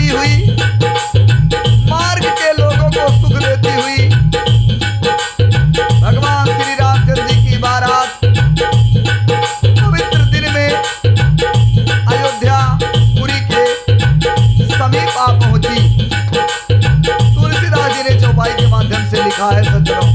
हुई, मार्ग के लोगों को सुख देती हुई भगवान श्री रामचंद्र जी की बारात पवित्र दिन में अयोध्या पुरी के समीप आ पहुंची। तुलसीदास जी ने चौपाई के माध्यम से लिखा है सज्जनों,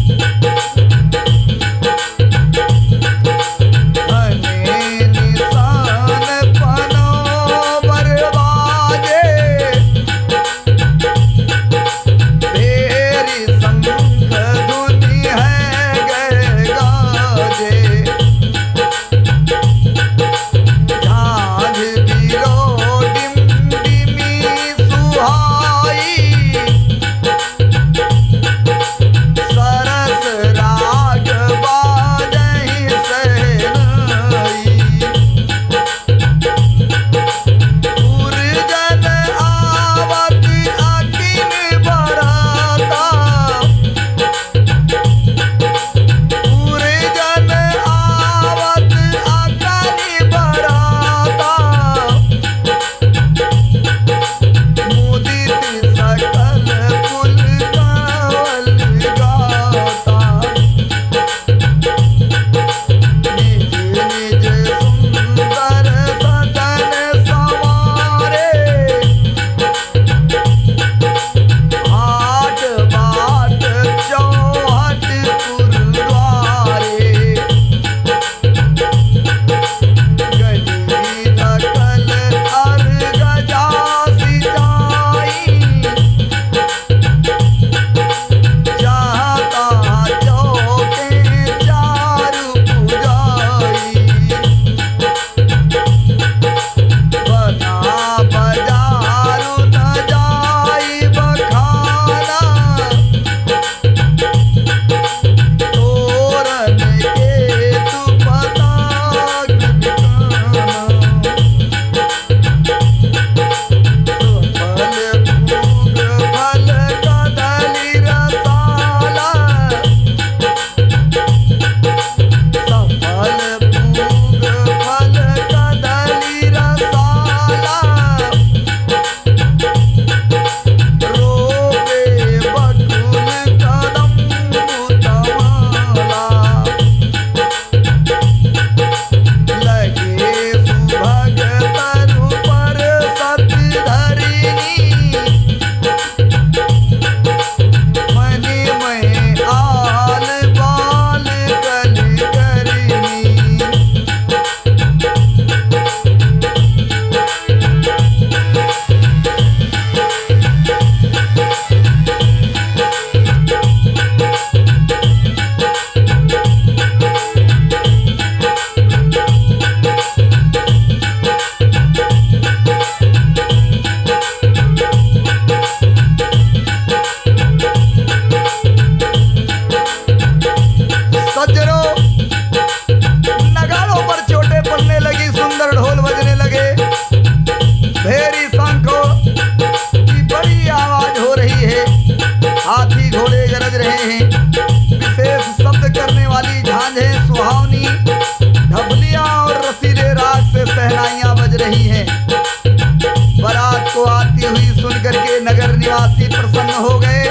निवासी प्रसन्न हो गए।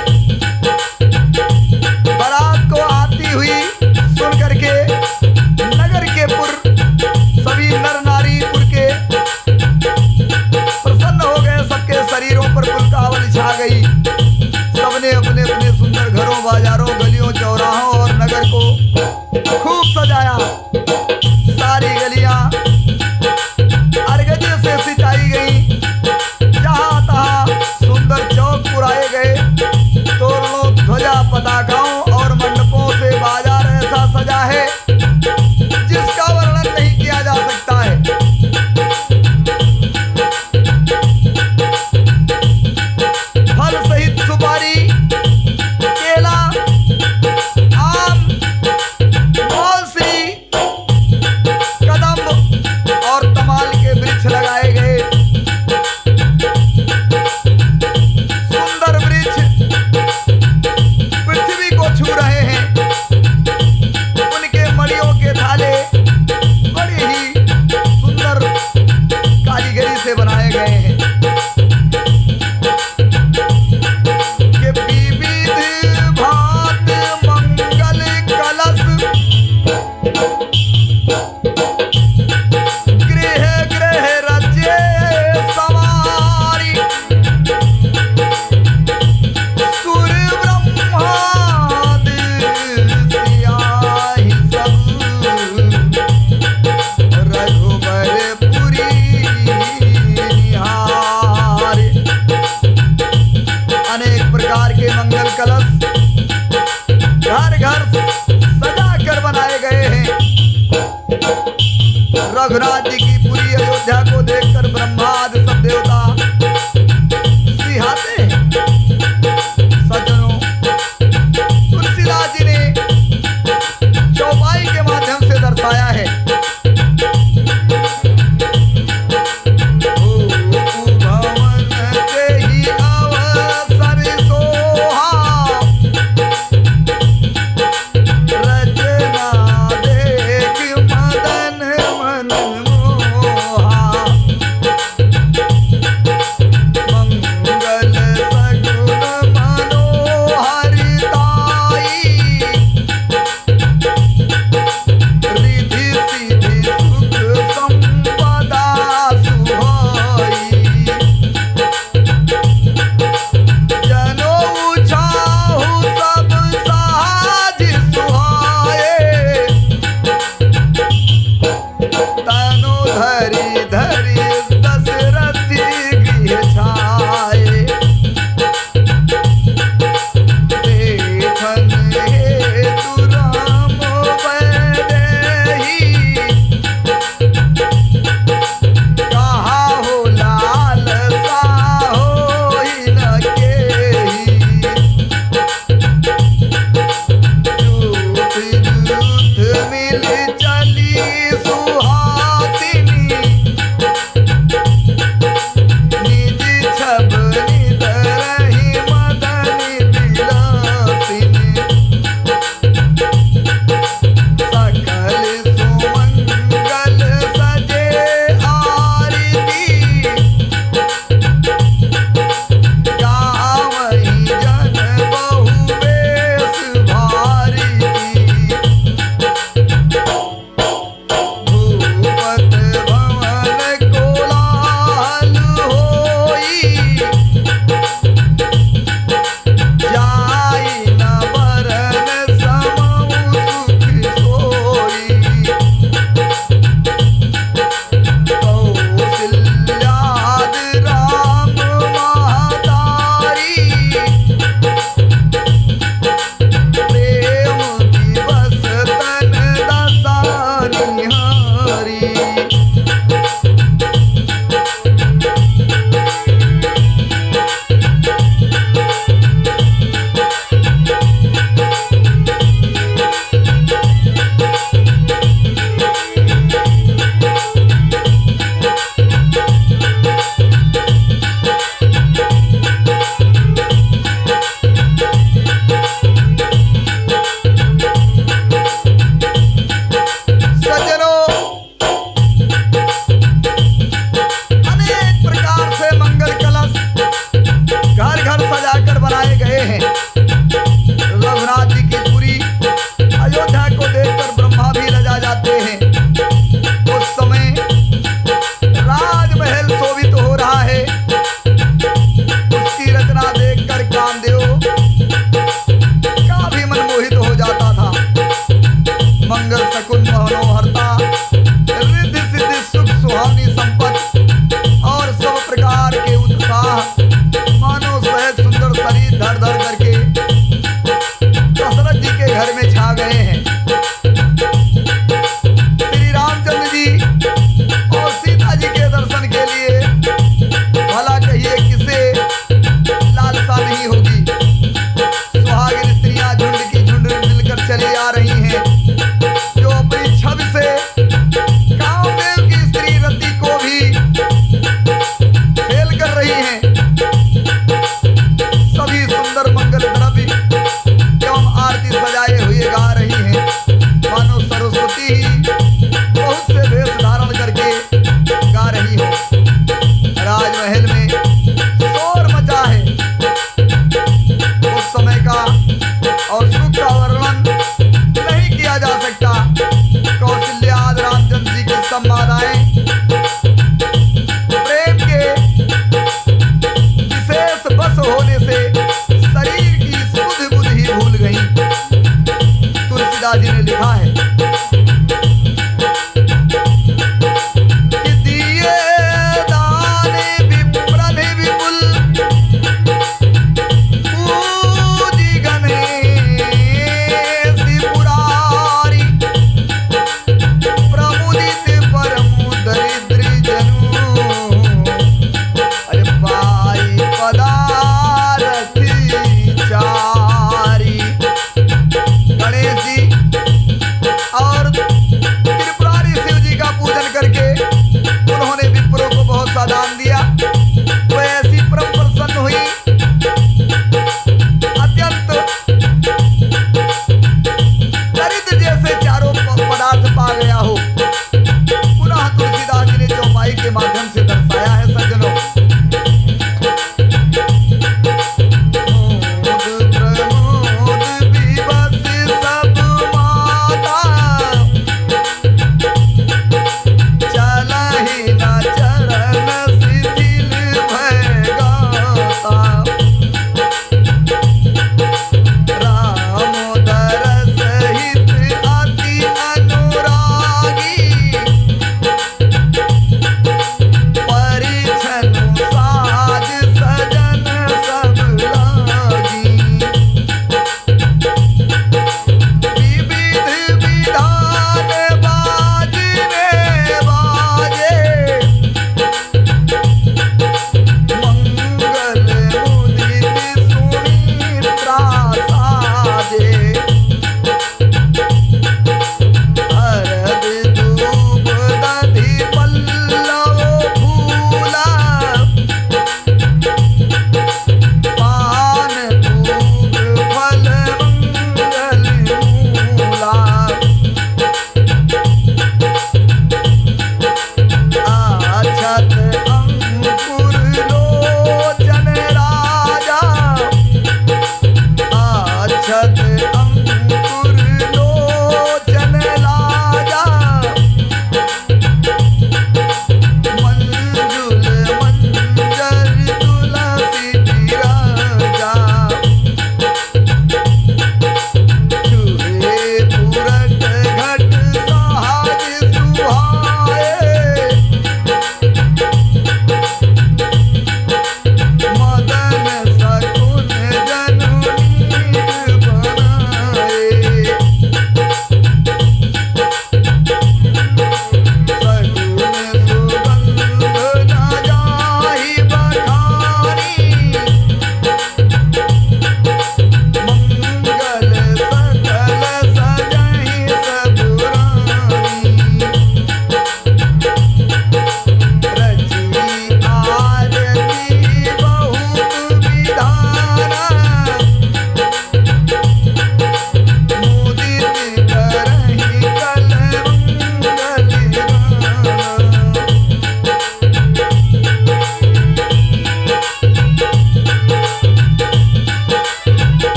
बारात को आती हुई सुन करके नगर के पुर सभी नर नारी पुर के प्रसन्न हो गए। सबके शरीरों पर पुलकावली छा गई। सबने अपने अपने सुंदर घरों, बाजारों, गलियों, चौराहों और नगर को खूब सजाया। सारी गलियां अर्गजे से सिंचाई गई। जहां तहां सुंदर चौक पुराए अनेक प्रकार के मंगल कलश घर घर सजा कर बनाए गए हैं। रघुनाथ जी की पूरी अयोध्या को देखकर ब्रह्मादि सब देवता सिहाते हैं। सज्जनों, तुलसीदास जी ने चौपाई के माध्यम से दर्शाया है। भवन के ही अवसर सोहा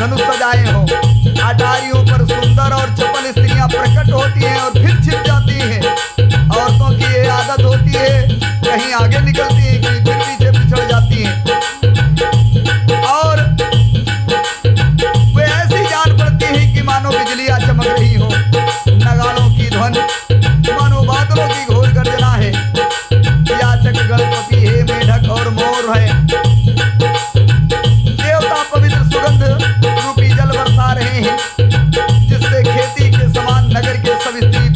धनुष सजाए हों। अटारियों पर सुंदर और चपल स्त्रियां प्रकट होती हैं और फिर छिप जाती हैं। औरतों की ये आदत होती है, कहीं आगे निकलती हैं, कहीं फिर पीछे पिछड़ जाती हैं और वे ऐसी जान पड़ती हैं कि मानो बिजलियां चमक रही हो, नगाड़ों की ध्वनि मानो बादलों की घोर गर्जना है। याचक गणपति है, मेढक और मोर है। देवता पवित्र सुगंध रूपी जल बरसा रहे हैं, जिससे खेती के समान नगर के सब स्त्री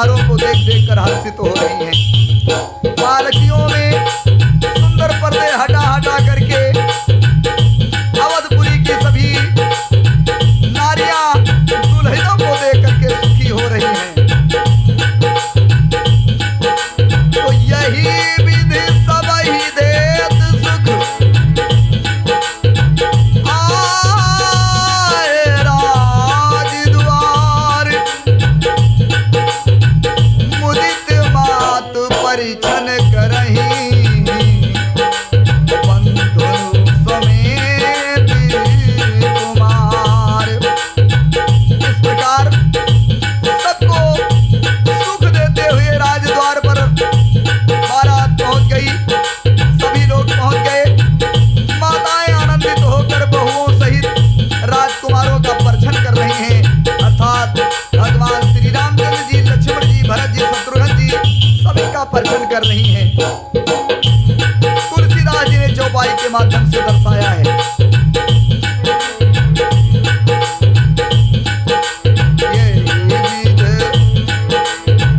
राजकुमारों को देख देख कर हर्षित हो रही हैं। पालकियों में सुंदर पर्दे हटा हटा करके अवधपुरी की सभी नारियां दुल्हनों को देख करके सुखी हो रही हैं। तो यही विधि सबहि देत सुख, आए राजद्वार, मुदित मात परिछन करहीं, बंधु समेत कुमार। इस प्रकार सबको सुख देते हुए राजद्वार पर बारात पहुंच गई। सभी लोग पहुंच गए। माताएं आनंदित होकर बहुओं सहित राजकुमारों का परछन कर रही हैं, अर्थात भगवान श्री रामचंद्र जी, लक्ष्मण जी, भरत जी, शत्रुघ्न जी सभी का परछन कर रही हैं। तुलसीदास जी ने चौपाई के माध्यम से दर्शाया है। ये विध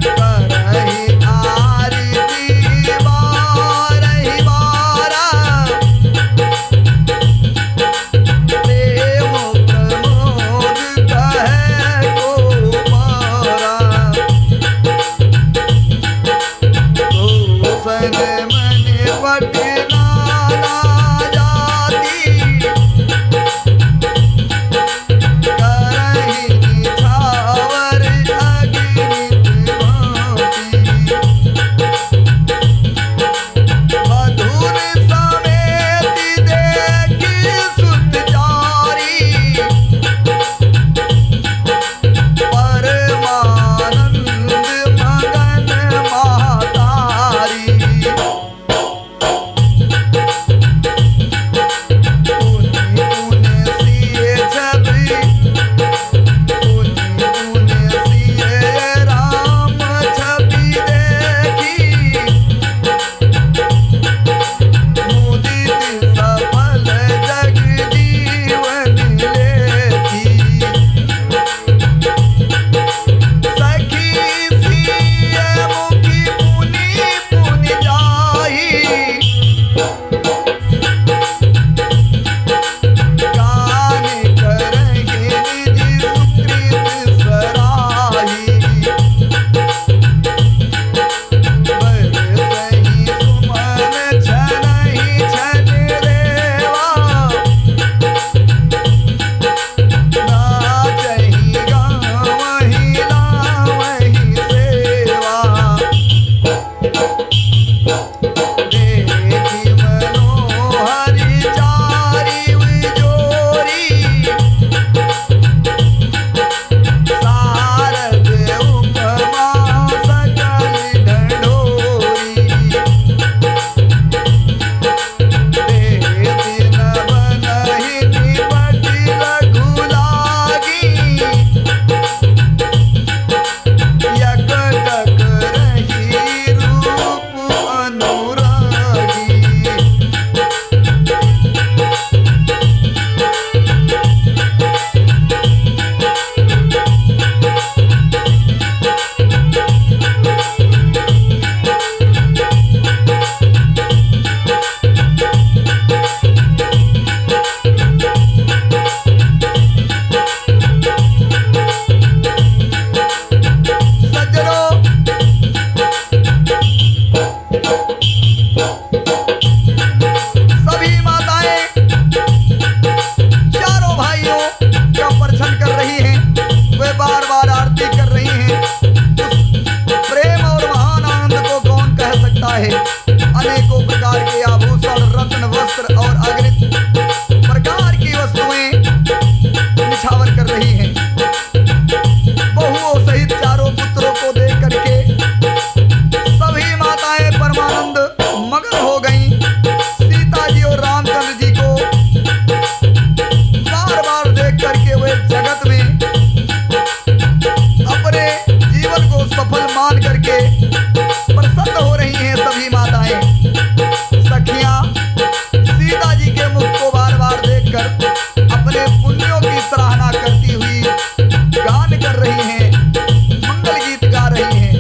करहि आरती बारहि बारा, प्रेम प्रमोद कहे को पारा, सन मन पटना ना जाती, करहि निछावर अग्नि भांति, मधुर समेत देखि सुत जारी, परमानंद मगन महतारी, पुनि पुनि सिए छवि, पुनि पुनि सिए राम छवि देखी, मुदित सफल जग जीवन लेखी, सखी सिए मुखी पुनि पुनि जाही, गान करहि निज सुकृत सराही, बरसहि सुमन छनहि छन रेवा, नाचहि गावहि लावहि सेवा, देखि मनोहरि चारि विजोरी, शारद उपमा सकल ढंढोरी, देति नवनहि निपटि लघु लागी, यकटक रही रूप अनुरागी। सज्जनों, सभी माताएं चारों भाइयों का परछन कर रही हैं। वे बार बार आरती कर रही हैं। उस प्रेम और महान आनंद को कौन कह सकता है। अनेकों प्रकार के आभूषण, रत्न, वस्त्र और अगणित प्रकार की वस्तुएं निछावर कर रही हैं। बहुओं सहित चारों पुत्रों को देख करके सभी माताएं परमानंद मगन हो गईं। सीता जी और रामचंद्र जी को बार बार देख करके वे जगत में अपने जीवन को सफल मान करके प्रसन्न हो रही हैं। सभी माताएं सखियां सीता जी के मुख को बार बार देखकर अपने पुण्यों की सराहना करती हुई गान कर रही हैं, मंगल गीत गा रही हैं।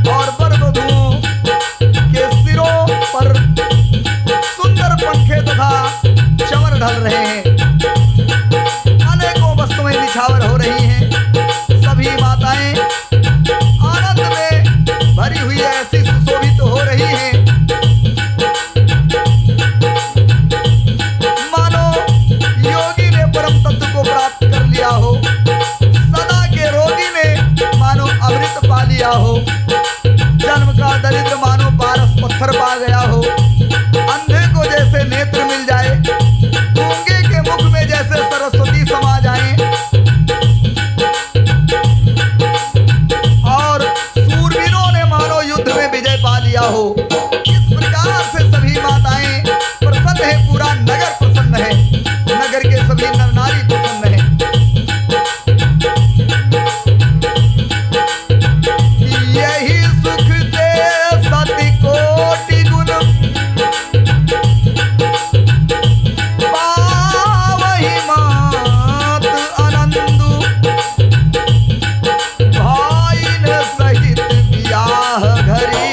और वर वधुओं के सिरों पर सुंदर पंखे तथा चंवर ढल रहे हैं। अनेकों वस्तुएं निछावर हो रही हैं। सभी माताएं आनंद में भरी हुई ऐसी सुशोभित हो रही हैं मानो योगी ने परम तत्व को प्राप्त कर लिया हो, सदा के रोगी ने मानो अमृत पा लिया हो, जन्म का दरिद्र मानो पारस पत्थर पा गया हो, अंधे को जैसे नेत्र मिल जाए, गूंगे के मुख में जैसे सरस्वती समा जाए और सूरवीरों ने मानो युद्ध में विजय पा लिया हो। इस प्रकार से सभी माताएं प्रसन्न है, पूरा नगर प्रसन्न है, नगर के सभी नर नारी प्रसन्न है। यही सुख से सती कोटि गुण पावहि मात आनंदु, भाई न सहित बियाह घरी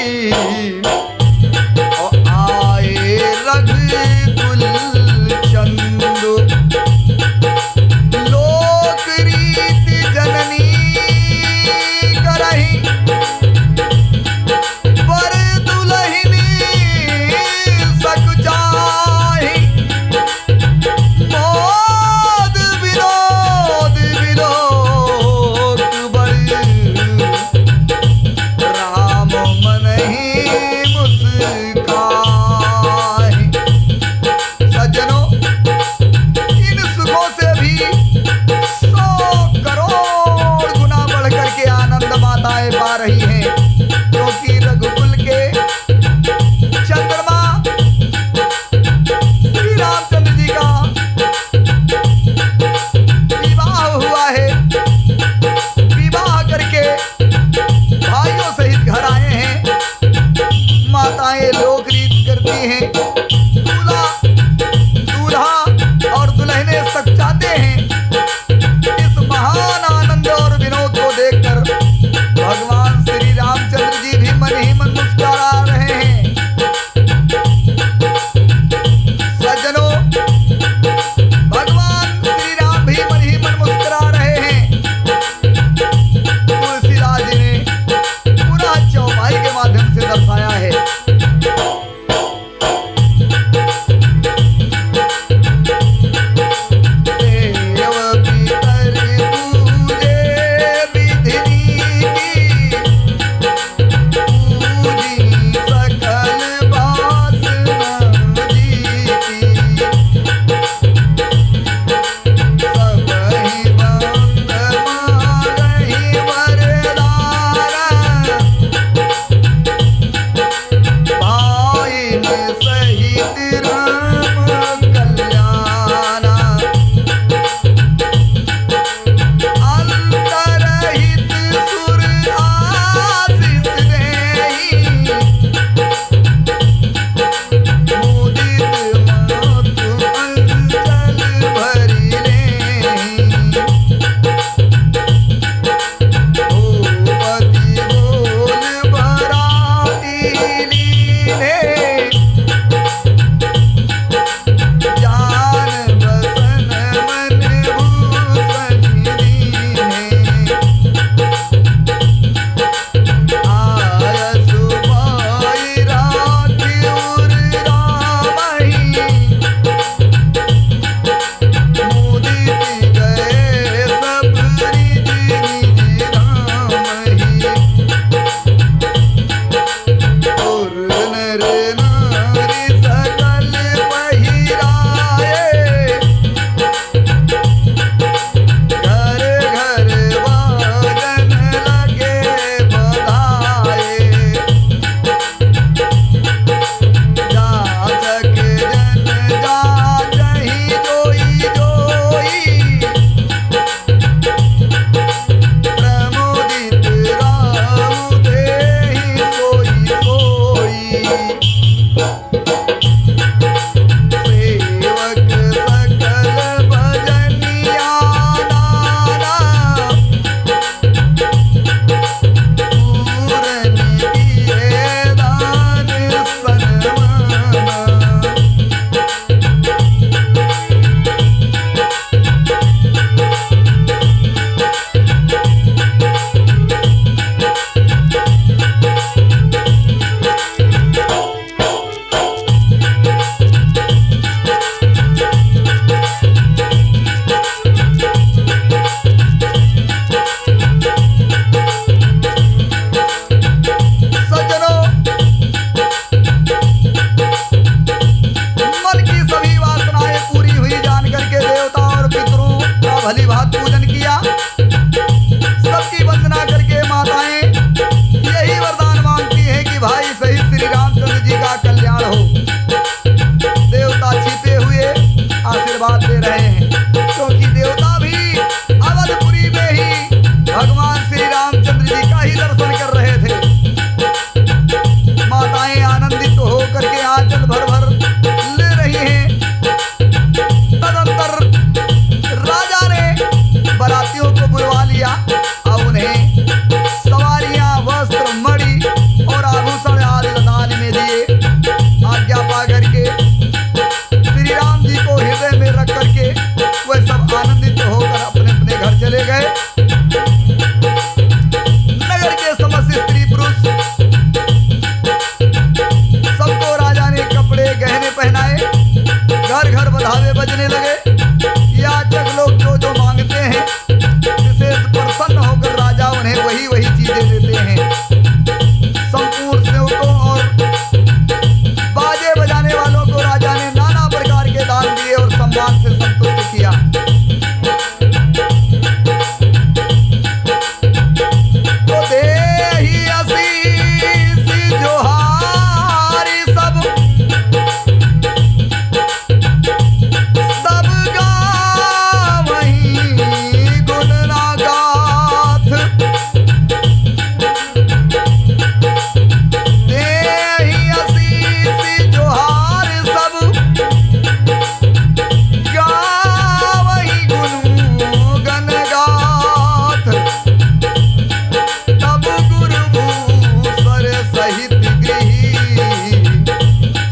सहित गृही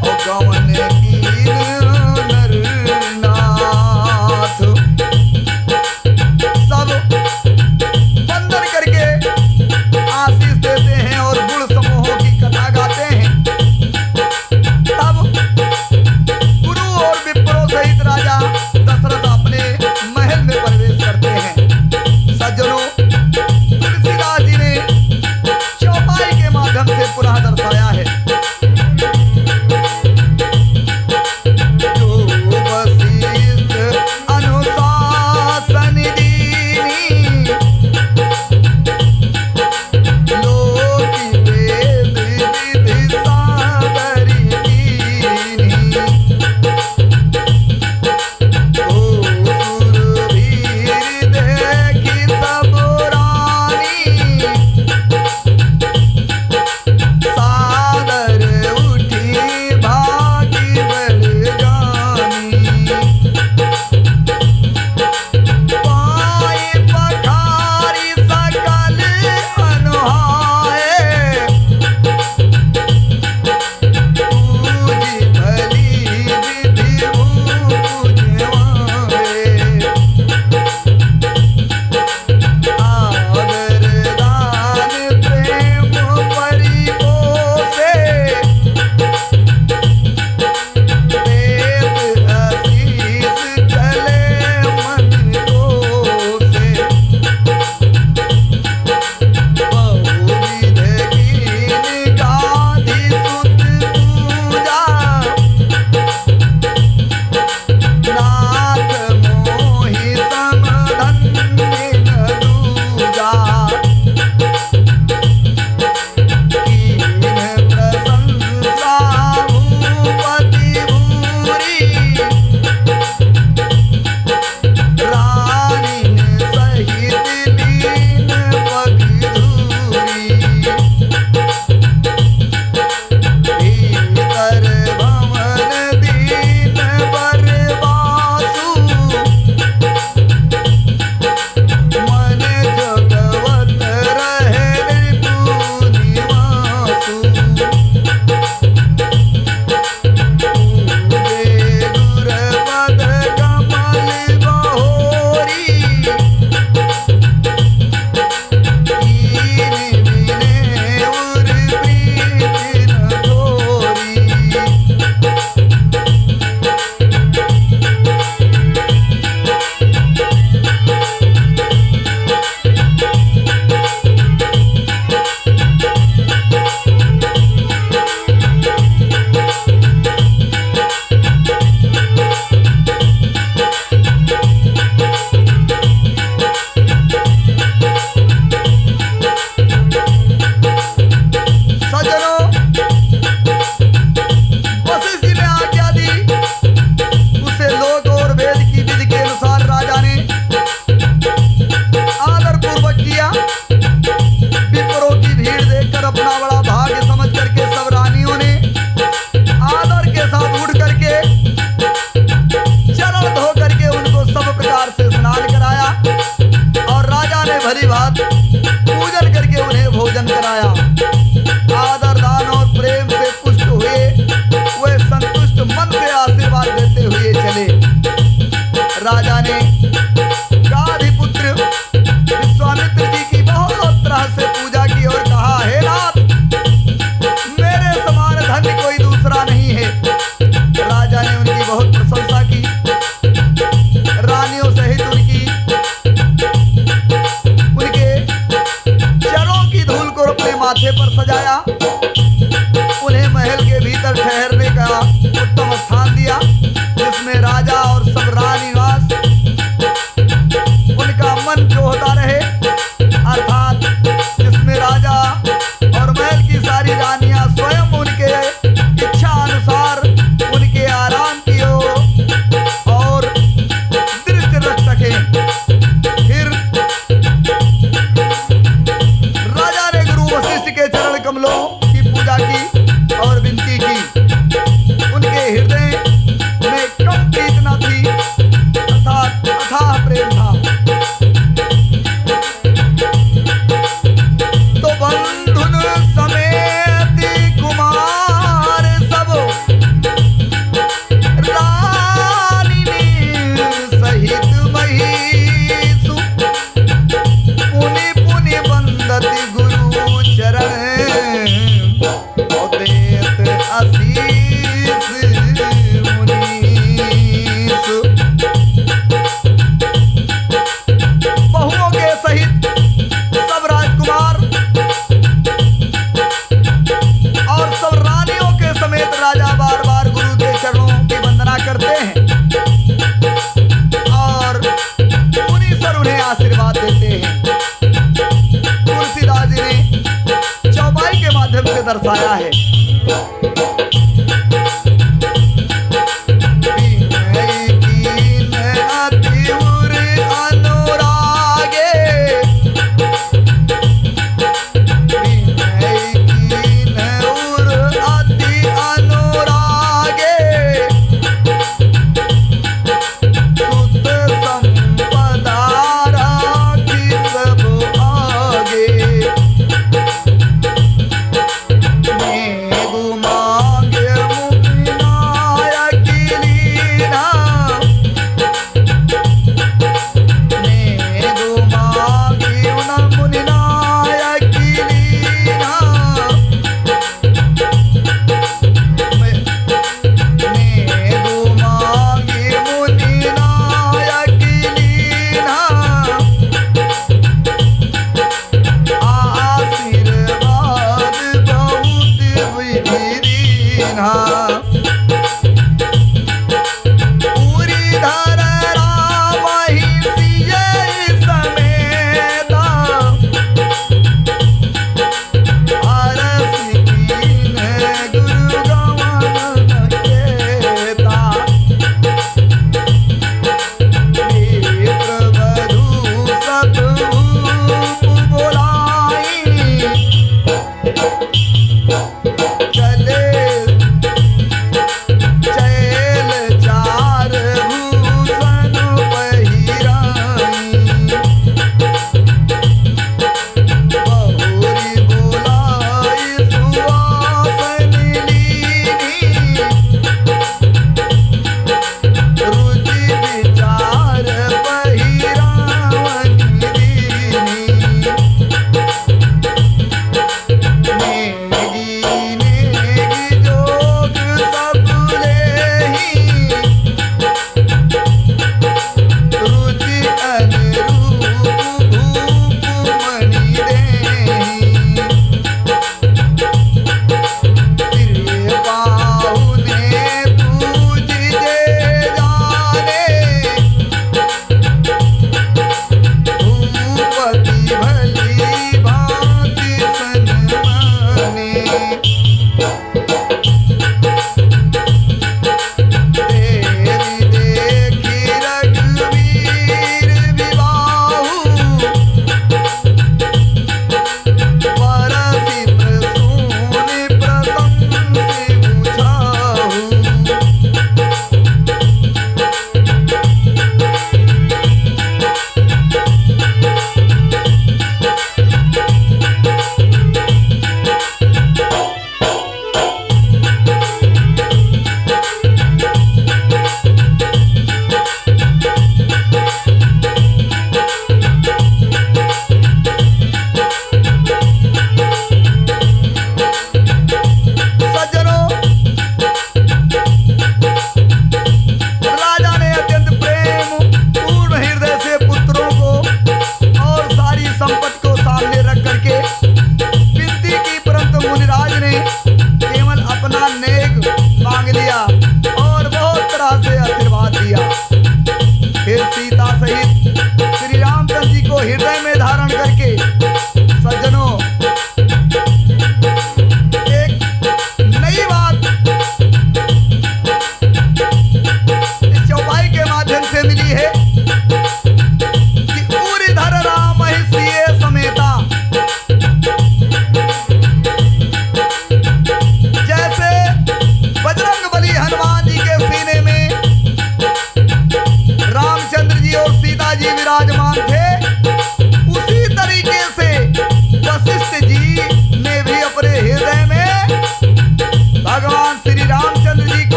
और गवन कीन नरनाथ। सब वंदन करके आशीष देते हैं और गुण समूहों की कथा गाते हैं। तब गुरु और विप्रों सहित राजा दशरथ अपने महल में प्रवेश करते हैं। सज्जनों, तुलसीदास जी ने चौपाई के माध्यम से पुनः दर्शाया है। जो वशिष्ठ अनुशासन दीनी, लोक वेद विधि सादरी कीनी। ओ सुरवीर देखी सब रानी, सादर उठी भागी बढ़ जानी। पाई पखारी सकल अनुहाए, पूजी भली विधि पूजवाए। आदर दान प्रेम परिपोषे, वेद आशीष चले मन कोसे। बहुविध कीन गाधि सुत पूजा, नाथ मोहि समधन्य न दूजा। कीन प्रशंसा भूपति भूरी, रानीन सहित लीन पगधूरी। भीतर भवन दीन बरबासु, मन जगवत रहे रिपु निवासु। पूजे गुरपद कमल बहोरी, कीन बिने उर प्रीति न थोरी। सज्जनों, वशिष्ठ जी ने आज्ञा दी, उसे लोक और वेद की विधि के अनुसार राजा ने आदर पूर्वक किया। विप्रों की भीड़ देखकर अपना बड़ा भाग्य समझ करके सब रानियों ने आदर के साथ उठ करके चरण धो करके उनको सब प्रकार से स्नान कराया और राजा ने भली भात पूजन करके उन्हें भोजन कराया। आदर दान और प्रेम से पुष्ट हुए वे संतुष्ट मन से आशीर्वाद देते हुए चले। राजा ने गाधिपुत्र विश्वामित्र जी की बहुत तरह से पूजा की और कहा, हे नाथ, मेरे समान धन्य कोई दूसरा नहीं है। राजा ने उनकी बहुत प्रशंसा की, रानियों सहित उनके चरणों की धूल को अपने माथे पर सजाया। उन्हें महल के भीतर ठहरने का उत्तम स्थान दिया, जिसमें राजा और सब रानी निवास उनका मन जो होता रहे, अर्थात जिसमें राजा और महल की सारी रानियां स्वयं उनके इच्छा अनुसार उनके आराम की और दृष्टि रख सके। फिर राजा ने गुरु वशिष्ठ के चरण कमलों की पूजा की और विनती की। उनके हृदय में कम प्रीत न थी, अर्थात अथाह प्रेम था। तो बंधुन समेत दर्शाया है।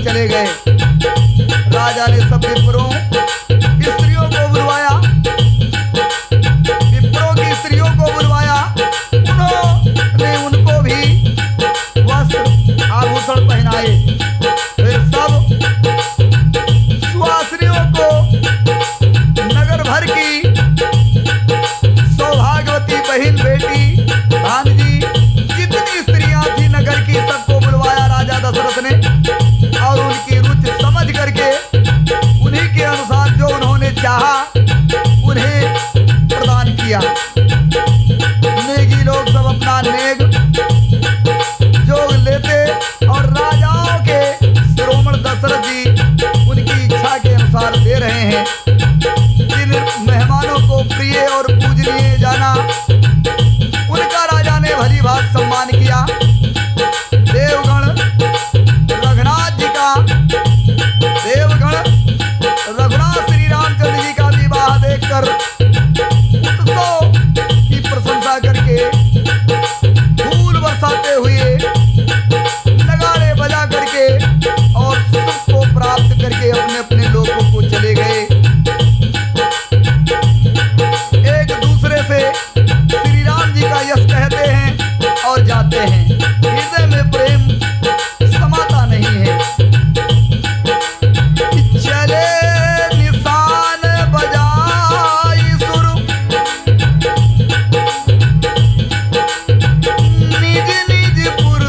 चले गए। राजा ने सब विप्रों स्त्रियों को बुलवाया, विप्रों की स्त्रियों को बुलवाया, उन्होंने उनको भी वस्त्र आभूषण पहनाए। फिर सब सुहासिनियों को नगर भर की सौभाग्यवती बहन, बेटी, भांजी, जितनी स्त्रियां थी नगर की, सबको बुलवाया राजा दशरथ ने और उनकी रुचि समझ करके उन्हीं के अनुसार जो उन्होंने चाहा उन्हें प्रदान किया। नेगी लोग सब अपना नेग जोग लेते और राजाओं के शिरोमणि दशरथ जी उनकी इच्छा के अनुसार दे रहे हैं। जिन मेहमानों को प्रिय और पूजनीय जाना उनका राजा ने भली भांति सम्मान किया। देवगण रघुनाथ जी का, देवगण रघुनाथ श्री रामचंद्र जी का विवाह देखकर उत्सव की प्रशंसा करके फूल बरसाते हुए, नगाड़े बजा करके और सुख को प्राप्त करके अपने अपने लोगों को चले गए। एक दूसरे से श्री राम जी का यश कहते हैं और जाते हैं। हृदय में प्रेम समाता नहीं है। चले निशान बजाई सुर, निज निज पुर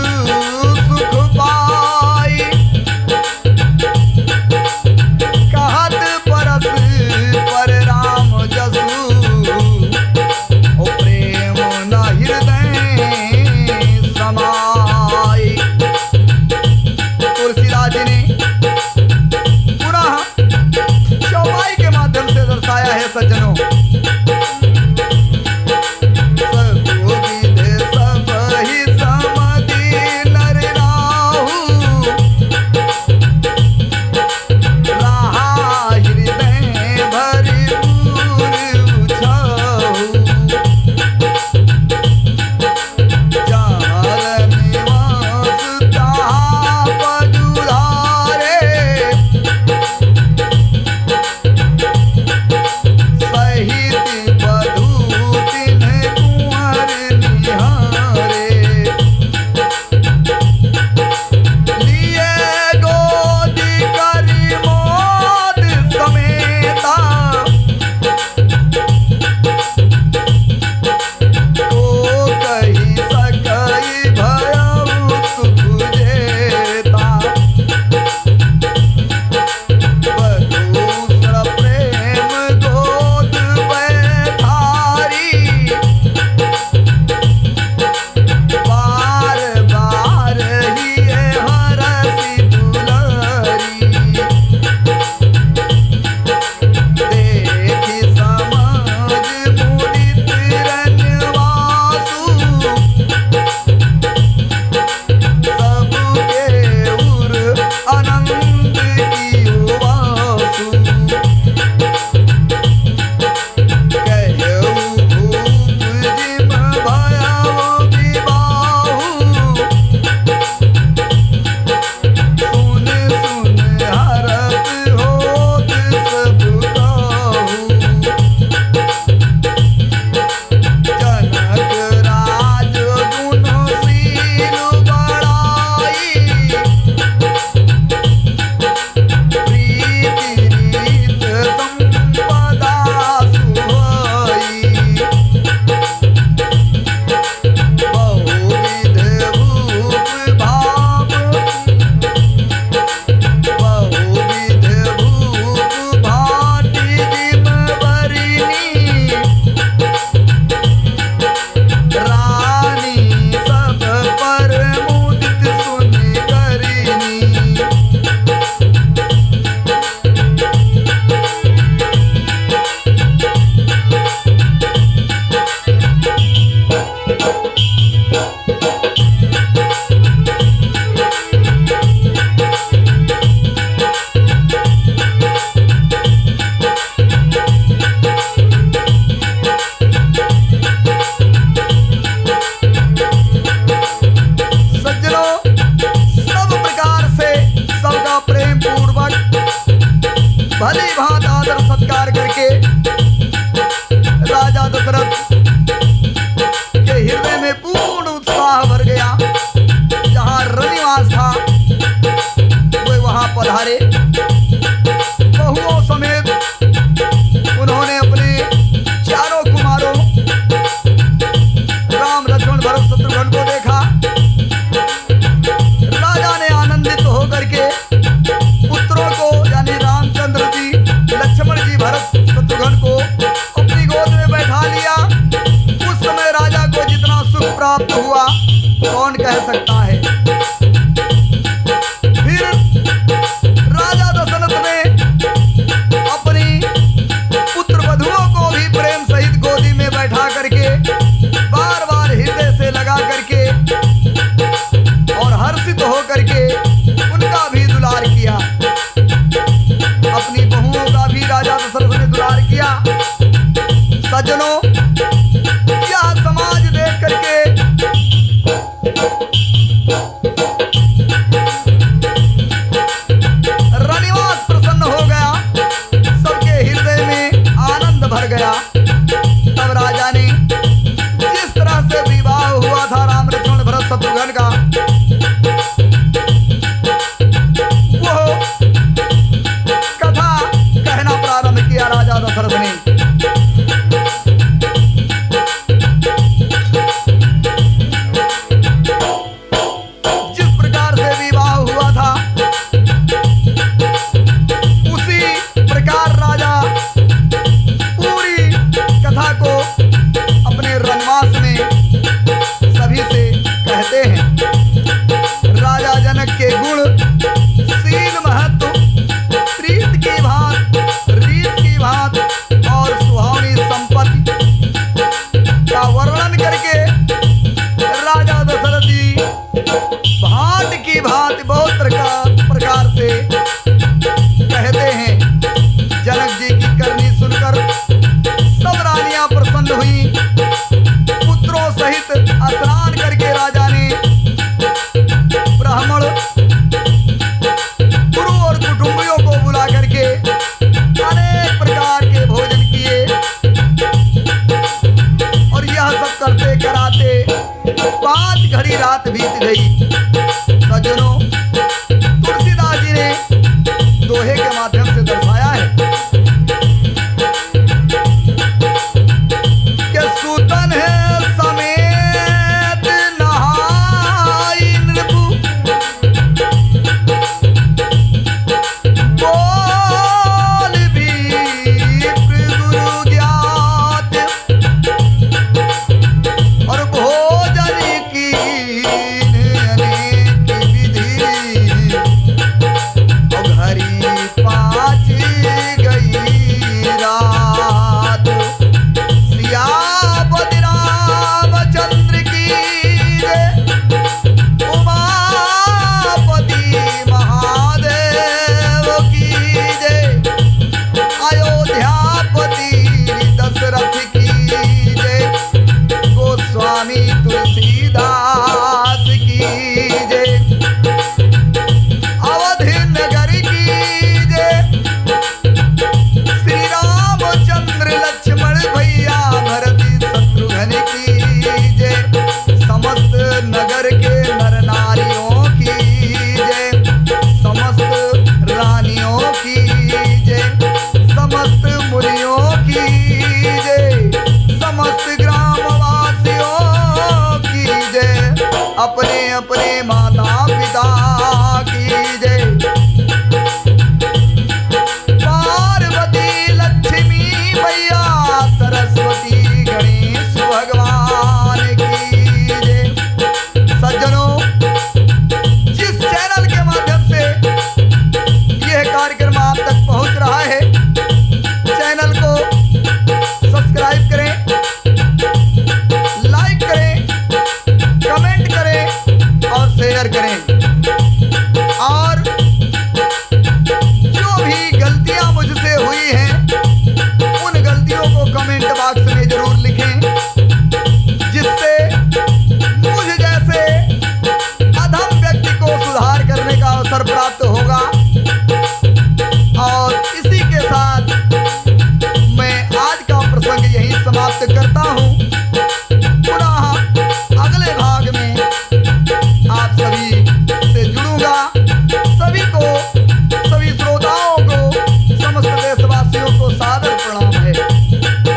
सुख पाई, कहत परस पर राम जसु, ओ प्रेम न हृदय समाई। तुलसीदास जी ने पुनः चौपाई के माध्यम से दर्शाया है सज्जनों। सगुविध सबहि समधि नर राहु, रहा हृदय भरपूर छहु, जहाँ निवास तहाँ पजुधारे, सहित वधू तिन्ह कुंवर निहारे, लिए गोदी करी मोद समेता, को कही सकई भयउ सुख जेता, बधूसर प्रेम गोद बैठारी, बार बार हिये हरसि दुलरी, देखि समझ मुदित रनवासु, सबके उर आनंद कियो वासु, कहऊ भूप जिम भयउ विबाहु, सुन सुन हरत होत सब कहू, जनक राज गुणशील बड़ाई, प्रीति रीत संपदा सुहाई, बहुविध भूप भाव, बहुविध भूप भांति जिम बरिनी, रानी सब पर मुदित सुन करिनी, सज्जनों सब प्रकार से सबका प्रेम पूर्वक भली भांति आदर सत्कार करके राजा दशरथ के हृदय में पूर्ण उत्साह भर गया। जहाँ रनिवास था होकर के उनका भी दुलार किया, अपनी बहुओं का भी राजा दशरथ ने दुलार किया। सज्जनों, यह समाज देख करके रनिवास प्रसन्न हो गया, सबके हृदय में आनंद भर गया। तब राजा ने जिस तरह से विवाह हुआ था राम लक्ष्मण भरत शत्रुघ्न का, वो कथा कहना प्रारंभ किया राजा दशरथ ने। जिस प्रकार से विवाह हुआ था उसी प्रकार राजा पूरी कथा को अपने रनवास में सभी से कहते हैं। राजा जनक के गुण, शील, महत्व, प्रीत की भांत, रीत की भांत और सुहावनी संपत्ति का वर्णन करके राजा दशरथ जी भांत की भांति बहुत प्रकार से